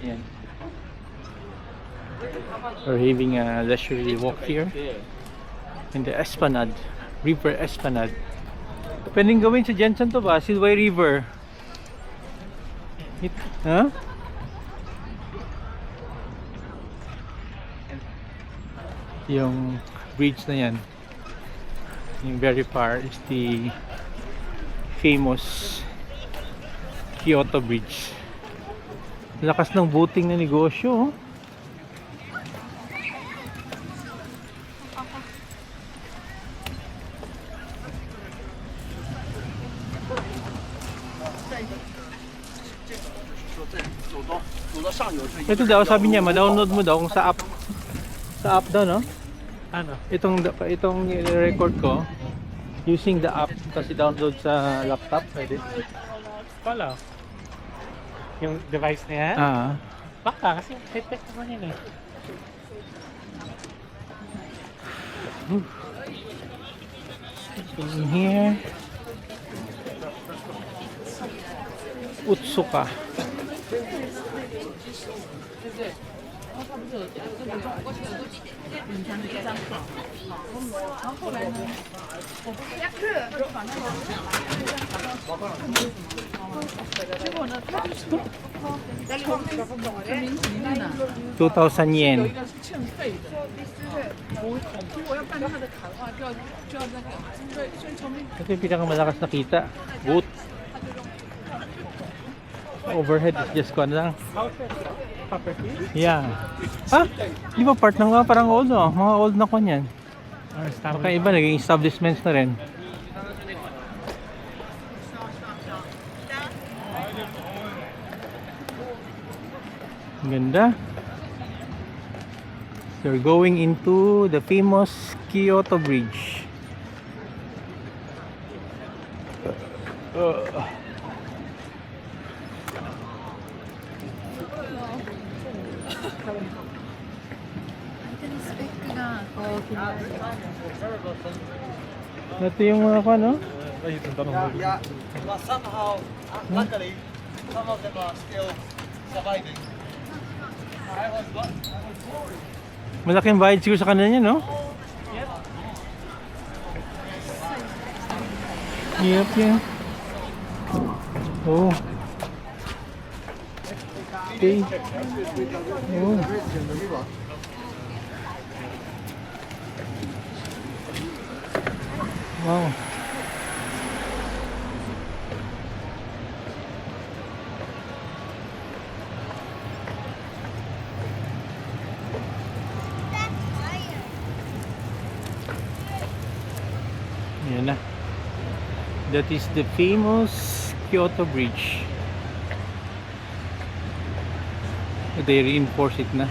Ayan. We're having a leisurely walk here in the Esplanade, River Esplanade. Pwedeng gawin sa Jensen to ba? Silway River. Huh? Yung bridge na yan, yung very far is the famous Kyoto Bridge. Lakas ng boating na negosyo, oh. Ito daw, sabi niya, ma-download mo daw kung sa app. Sa app daw, no? Ano? Itong record ko using the app kasi download sa laptop, pwede. Wala. Yung device na yan? Baka, kasi headset naman yun eh. In here, Utsuka. yen. Ito yung pinakamalakas na kita. Boat. Overhead is just kung ano lang. Yeah. Ah, di ba part ng mga parang old, no? Mga old na kung yan. Baka iba, naging establishments na rin. Ganda. You're going into the famous Kyoto Bridge. Ito yung mga ka, no? Yeah, but somehow, luckily, some of them are still surviving. I was worried. Malaking bayad siguro sa kanila niya, no? Yep, yeah. Oh. Okay. Oh. Wow. Yan na. That is the famous Kyoto Bridge. They reinforce it na.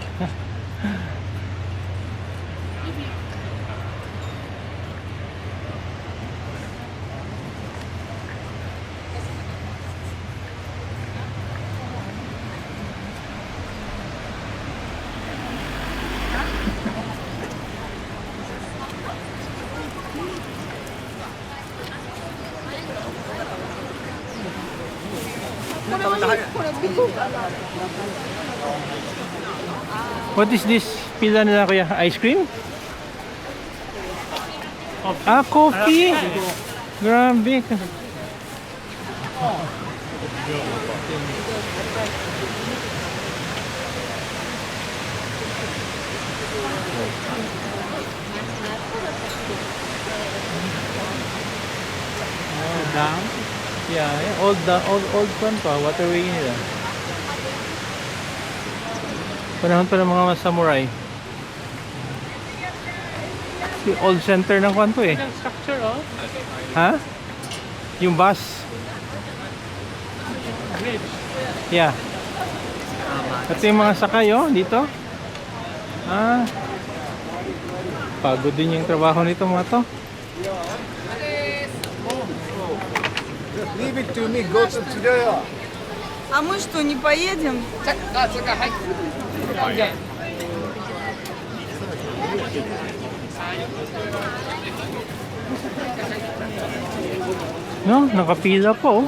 What is this? Pila nila kuya? Ice cream? Ah, coffee! Grabe! Dam? Yeah, old one pa, waterway nila. Panahon pa ng mga samurai. Si old center ng kwanto eh. Yung structure, oh. Ha? Yung bus. Bridge. Yeah. Ito yung mga sakay, oh, dito. Ah. Pagod din yung trabaho nito mga to. Leave it to me, go to Tsuruya. А мы что, не поедем? No, nakapila po, oh.